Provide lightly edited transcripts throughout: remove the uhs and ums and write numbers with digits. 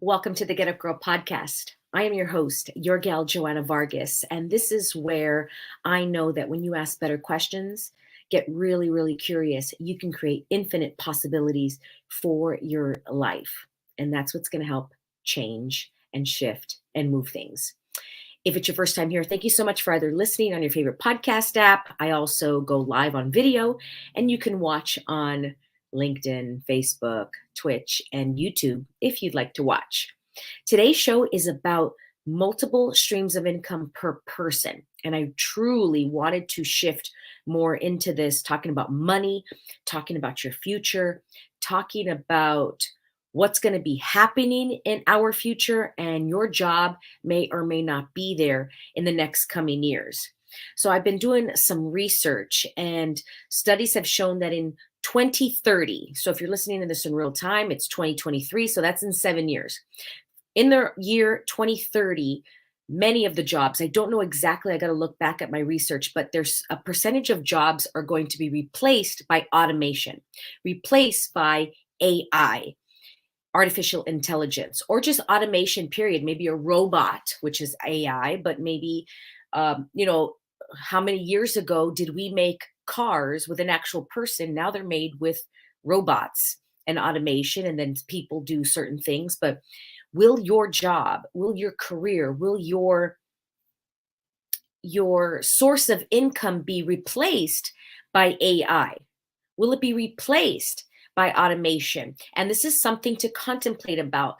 Welcome to the Get Up Girl podcast. I am your host, your gal Joanna Vargas, and this is where I know that when you ask better questions, get really, really curious, you can create infinite possibilities for your life. And that's what's going to help change and shift and move things. If it's your first time here, thank you so much for either listening on your favorite podcast app. I also go live on video, and you can watch on LinkedIn, Facebook, Twitch, and YouTube if you'd like to watch. Today's show is about multiple streams of income per person. And I truly wanted to shift more into this, talking about money, talking about your future, talking about what's going to be happening in our future, and your job may or may not be there in the next coming years. So I've been doing some research, and studies have shown that in 2030, so if you're listening to this in real time, it's 2023, so that's in 7 years. In the year 2030, many of the jobs, I don't know exactly, I got to look back at my research, but there's a percentage of jobs are going to be replaced by automation, replaced by AI, artificial intelligence, or just automation, period. Maybe a robot, which is AI, but maybe, how many years ago did we make cars with an actual person? Now they're made with robots and automation, and then people do certain things. But will your job, will your career, will your source of income be replaced by AI? Will it be replaced by automation? And this is something to contemplate about.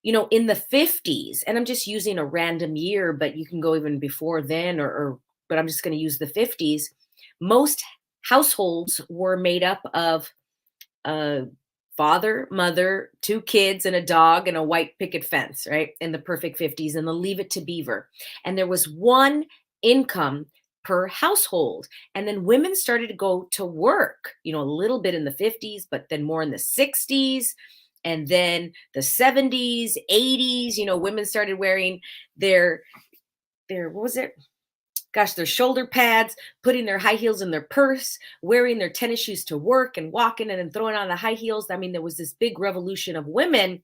In the 50s, and I'm just using a random year, but you can go even before then, but I'm just going to use the 50s. Most households were made up of a father, mother, two kids, and a dog, and a white picket fence, right? In the perfect 50s, and the Leave It to Beaver. And there was one income per household. And then women started to go to work, a little bit in the 50s, but then more in the 60s. And then the 70s, 80s, women started wearing their, what was it? Gosh, their shoulder pads, putting their high heels in their purse, wearing their tennis shoes to work and walking and then throwing on the high heels. I mean, there was this big revolution of women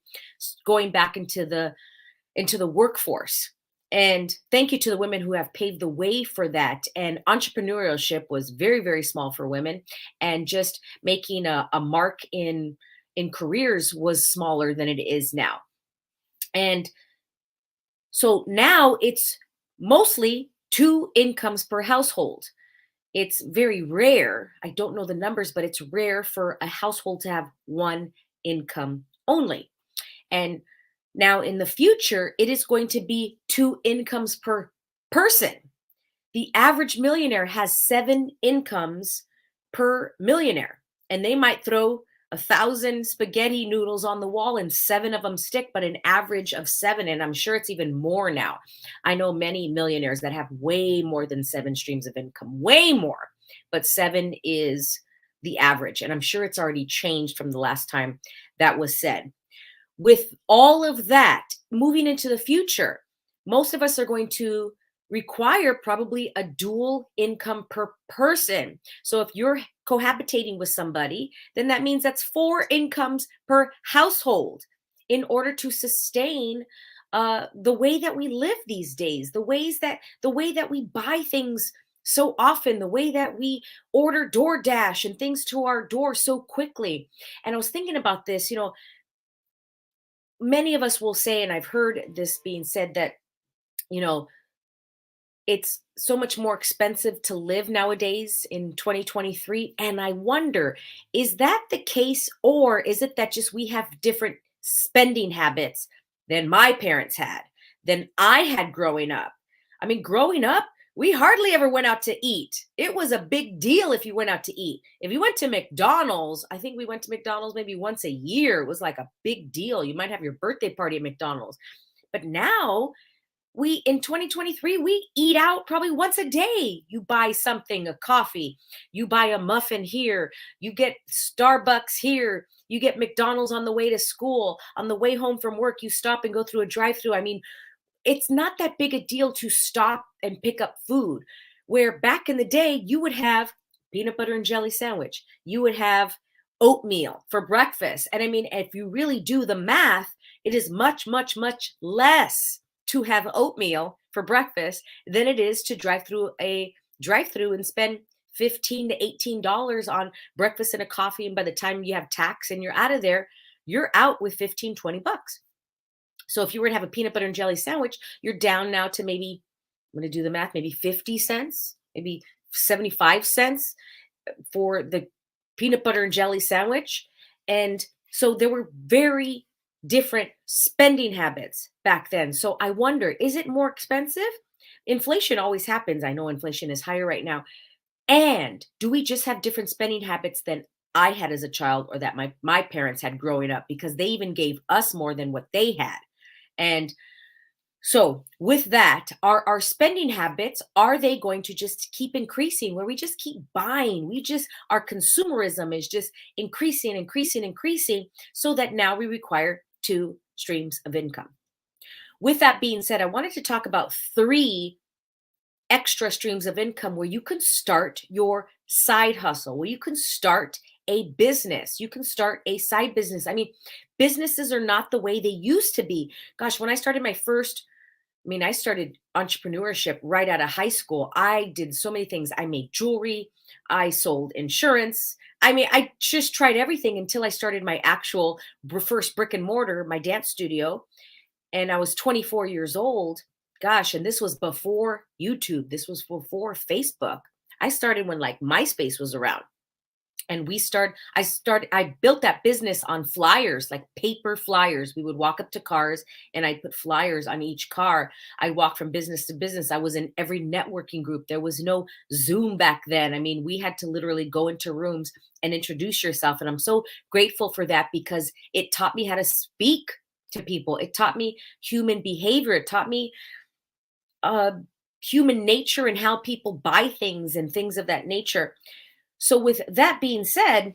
going back into the workforce. And thank you to the women who have paved the way for that. And entrepreneurship was very, very small for women. And just making a mark in careers was smaller than it is now. And so now it's mostly 2 incomes per household. It's very rare. I don't know the numbers, but it's rare for a household to have 1 income only. And now in the future, it is going to be 2 incomes per person. The average millionaire has 7 incomes per millionaire, and they might throw 1,000 spaghetti noodles on the wall and 7 of them stick, but an average of 7. And I'm sure it's even more now. I know many millionaires that have way more than 7 streams of income, way more, but 7 is the average. And I'm sure it's already changed from the last time that was said. With all of that, moving into the future, most of us are going to require probably a dual income per person. So if you're cohabitating with somebody, then that means that's 4 incomes per household in order to sustain the way that we live these days, the way that we buy things so often, the way that we order DoorDash and things to our door so quickly. And I was thinking about this, many of us will say, and I've heard this being said, that, it's so much more expensive to live nowadays in 2023. And I wonder, is that the case, or is it that just we have different spending habits than my parents had, than I had growing up? I mean, growing up, we hardly ever went out to eat. It was a big deal if you went out to eat. If you went to McDonald's, I think we went to McDonald's maybe once a year. It was like a big deal. You might have your birthday party at McDonald's. But now, in 2023, we eat out probably once a day. You buy something, a coffee, you buy a muffin here, you get Starbucks here, you get McDonald's on the way to school, on the way home from work, you stop and go through a drive-through. I mean, it's not that big a deal to stop and pick up food, where back in the day, you would have peanut butter and jelly sandwich, you would have oatmeal for breakfast. And I mean, if you really do the math, It is much, much, much less to have oatmeal for breakfast than it is to drive through a drive-through and spend 15 to $18 on breakfast and a coffee. And by the time you have tax and you're out of there, you're out with 15, 20 bucks. So if you were to have a peanut butter and jelly sandwich, you're down now to maybe, I'm going to do the math, maybe 50 cents, maybe 75 cents for the peanut butter and jelly sandwich. And so there were very different spending habits back then. So I wonder, is it more expensive? Inflation always happens. I know inflation is higher right now. And do we just have different spending habits than I had as a child or that my parents had growing up, because they even gave us more than what they had. And so with that, our spending habits, are they going to just keep increasing where we just keep buying? Our consumerism is just increasing, increasing, increasing, so that now we require two streams of income. With that being said, I wanted to talk about three extra streams of income where you can start your side hustle, where you can start a business. You can start a side business. I mean, businesses are not the way they used to be. Gosh, when I started I started entrepreneurship right out of high school. I did so many things. I made jewelry, I sold insurance. I mean, I just tried everything until I started my actual first brick and mortar, my dance studio. And I was 24 years old. Gosh, and this was before YouTube. This was before Facebook. I started when like MySpace was around. And I built that business on flyers, like paper flyers. We would walk up to cars and I put flyers on each car. I walked from business to business. I was in every networking group. There was no Zoom back then. I mean, we had to literally go into rooms and introduce yourself. And I'm so grateful for that, because it taught me how to speak to people. It taught me human behavior. It taught me uh, human nature and how people buy things and things of that nature. So, with that being said,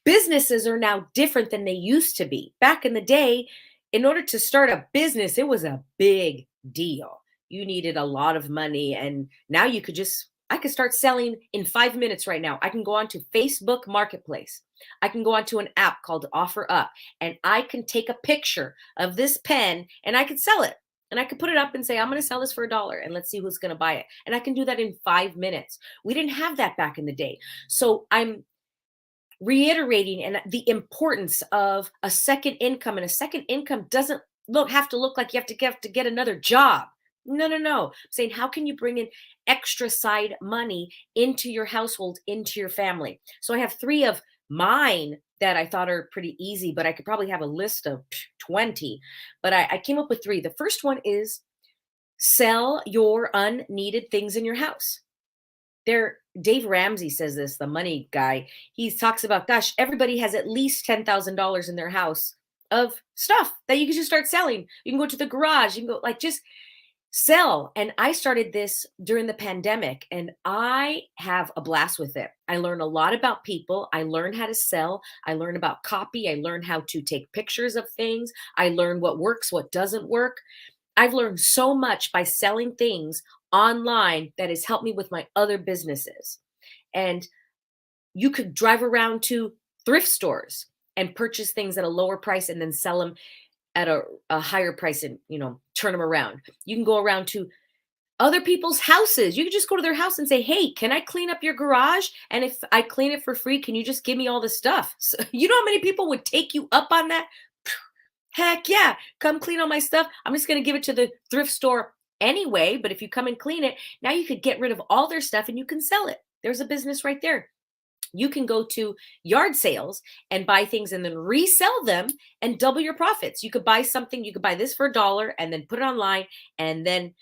businesses are now different than they used to be. Back in the day, in order to start a business, it was a big deal. You needed a lot of money. And now I could start selling in 5 minutes right now. I can go onto Facebook Marketplace. I can go onto an app called Offer Up, and I can take a picture of this pen and I could sell it. And I could put it up and say, I'm going to sell this for $1 and let's see who's going to buy it. And I can do that in 5 minutes. We didn't have that back in the day. So I'm reiterating and the importance of a second income. And a second income doesn't have to look like you have to get another job. No, no, no. I'm saying, how can you bring in extra side money into your household, into your family? So I have three of mine that I thought are pretty easy, but I could probably have a list of 20. But I came up with three. The first one is sell your unneeded things in your house. Dave Ramsey says this, the money guy. He talks about, gosh, everybody has at least $10,000 in their house of stuff that you can just start selling. You can go to the garage, you can go just sell. And I started this during the pandemic and I have a blast with it. I learn a lot about people. I learn how to sell. I learn about copy. I learn how to take pictures of things. I learn what works, what doesn't work. I've learned so much by selling things online that has helped me with my other businesses. And you could drive around to thrift stores and purchase things at a lower price and then sell them at a higher price and, turn them around. You can go around to other people's houses. You can just go to their house and say, hey, can I clean up your garage? And if I clean it for free, can you just give me all the stuff? So, you know how many people would take you up on that? Heck yeah, come clean all my stuff. I'm just going to give it to the thrift store anyway. But if you come and clean it, now you could get rid of all their stuff and you can sell it. There's a business right there. You can go to yard sales and buy things and then resell them and double your profits. You could buy something, you could buy this for $1 and then put it online. And then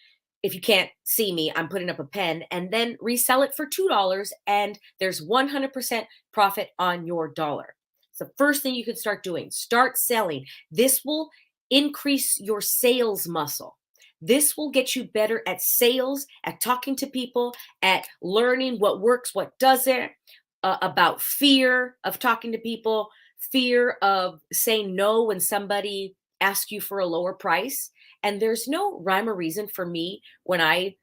if you can't see me, I'm putting up a pen and then resell it for $2. And there's 100% profit on your dollar. It's the first thing you can start doing. Start selling. This will increase your sales muscle. This will get you better at sales, at talking to people, at learning what works, what doesn't. About fear of talking to people, fear of saying no when somebody asks you for a lower price. And there's no rhyme or reason for me when I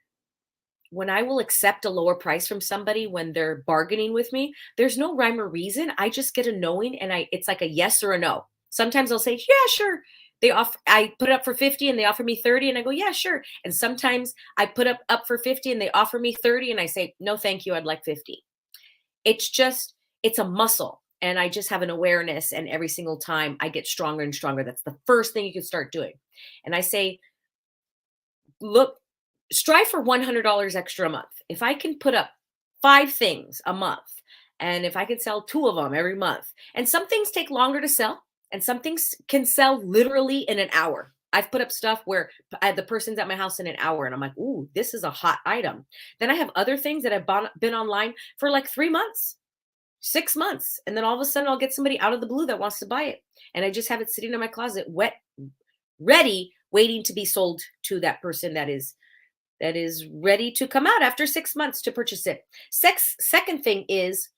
will accept a lower price from somebody when they're bargaining with me. There's no rhyme or reason. I just get a knowing and it's like a yes or a no. Sometimes I'll say, yeah, sure. I put it up for 50 and they offer me 30 and I go, yeah, sure. And sometimes I put up for 50 and they offer me 30 and I say, no, thank you. I'd like 50. It's just, it's a muscle. And I just have an awareness. And every single time I get stronger and stronger. That's the first thing you can start doing. And I say, look, strive for $100 extra a month. If I can put up 5 things a month, and if I can sell 2 of them every month, and some things take longer to sell, and some things can sell literally in an hour. I've put up stuff where the person's at my house in an hour, and I'm like, ooh, this is a hot item. Then I have other things that have been online for like 3 months, 6 months, and then all of a sudden I'll get somebody out of the blue that wants to buy it, and I just have it sitting in my closet, wet, ready, waiting to be sold to that person that is ready to come out after 6 months to purchase it. Second thing is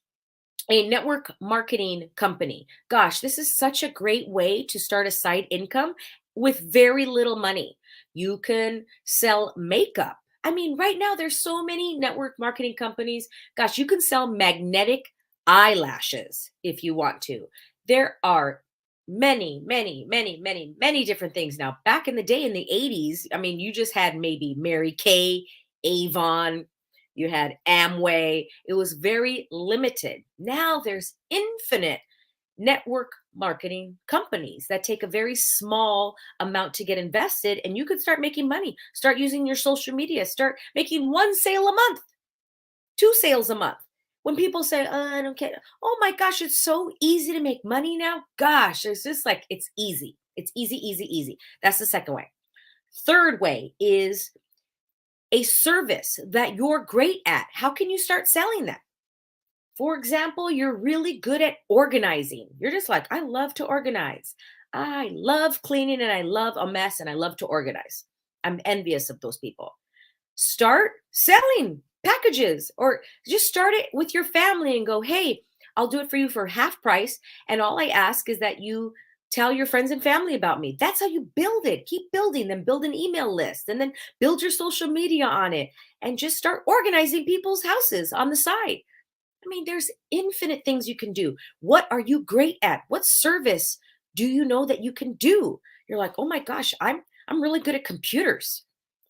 a network marketing company. Gosh, this is such a great way to start a side income with very little money. You can sell makeup. I mean, right now there's so many network marketing companies. Gosh, you can sell magnetic eyelashes if you want to. There are many, many, many, many, many different things now. Back in the day in the 80s, I mean, you just had maybe Mary Kay, Avon, you had Amway. It was very limited. Now there's infinite network marketing companies that take a very small amount to get invested, and you could start making money. Start using your social media, start making 1 sale a month, 2 sales a month. When people say, I don't care, oh my gosh, it's so easy to make money now. Gosh, it's just like, it's easy. It's easy, easy, easy. That's the second way. Third way is a service that you're great at. How can you start selling that? For example, you're really good at organizing. You're just like, I love to organize. I love cleaning and I love a mess and I love to organize. I'm envious of those people. Start selling packages or just start it with your family and go, hey, I'll do it for you for half price. And all I ask is that you tell your friends and family about me. That's how you build it. Keep building, then build an email list and then build your social media on it and just start organizing people's houses on the side. I mean, there's infinite things you can do. What are you great at? What service do you know that you can do? You're like, oh my gosh, I'm really good at computers.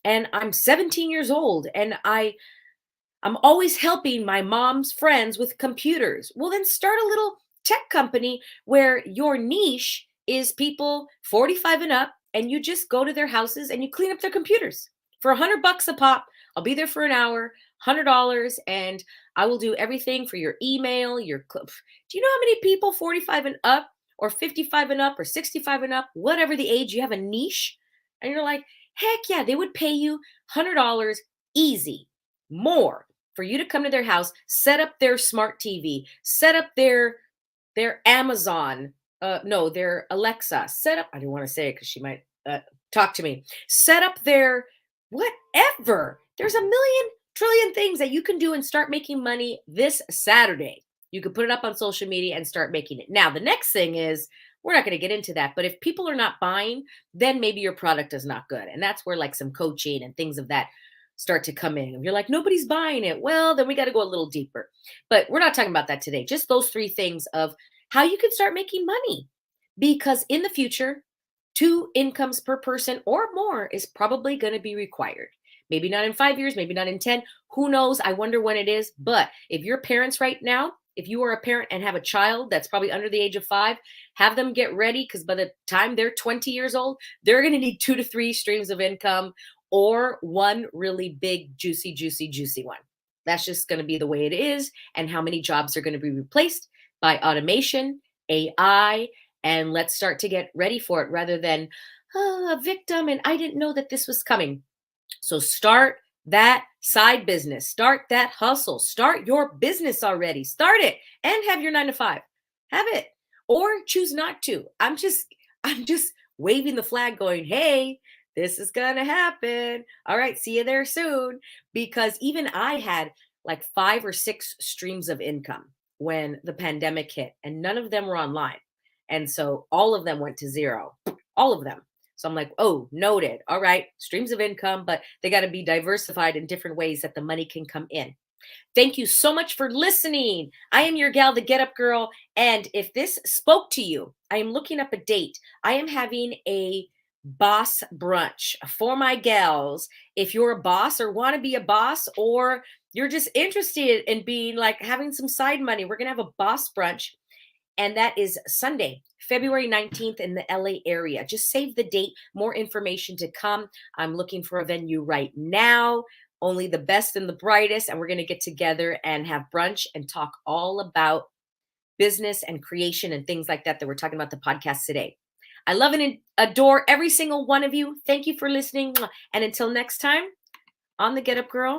And I'm 17 years old and I'm always helping my mom's friends with computers. Well, then start a little tech company where your niche is people 45 and up, and you just go to their houses and you clean up their computers for $100 a pop. I'll be there for an hour, $100, and I will do everything for your email, your clip. Do you know how many people 45 and up, or 55 and up, or 65 and up, whatever the age, you have a niche, and you're like, heck yeah, they would pay you $100 easy, more, for you to come to their house, set up their smart TV, set up their Amazon, no, their Alexa, set up, I don't want to say it because she might talk to me, set up their whatever. There's a million trillion things that you can do and start making money this Saturday. You can put it up on social media and start making it. Now, the next thing is, we're not going to get into that, but if people are not buying, then maybe your product is not good. And that's where like some coaching and things of that start to come in. You're like, nobody's buying it. Well, then we got to go a little deeper. But we're not talking about that today. Just those 3 things of how you can start making money. Because in the future, 2 incomes per person or more is probably going to be required. Maybe not in 5 years, maybe not in 10. Who knows? I wonder when it is. But if you're parents right now, if you are a parent and have a child that's probably under the age of 5, have them get ready, because by the time they're 20 years old, they're going to need 2 to 3 streams of income or one really big, juicy, juicy, juicy one. That's just going to be the way it is. And how many jobs are going to be replaced by automation, AI, and let's start to get ready for it rather than a victim and I didn't know that this was coming. So start that side business, start that hustle, start your business already, start it and have your 9 to 5, have it, or choose not to. I'm just waving the flag going, hey, this is going to happen. All right. See you there soon. Because even I had like 5 or 6 streams of income when the pandemic hit, and none of them were online. And so all of them went to zero, all of them. So I'm like, oh, noted. All right, streams of income, but they got to be diversified in different ways that the money can come in. Thank you so much for listening. I am your gal, the Get Up Girl. And if this spoke to you, I am looking up a date. I am having a boss brunch for my gals. If you're a boss or want to be a boss, or you're just interested in being like having some side money, we're going to have a boss brunch. And that is Sunday, February 19th in the LA area. Just save the date. More information to come. I'm looking for a venue right now. Only the best and the brightest. And we're going to get together and have brunch and talk all about business and creation and things like that we're talking about the podcast today. I love and adore every single one of you. Thank you for listening. And until next time, on the Get Up Girl.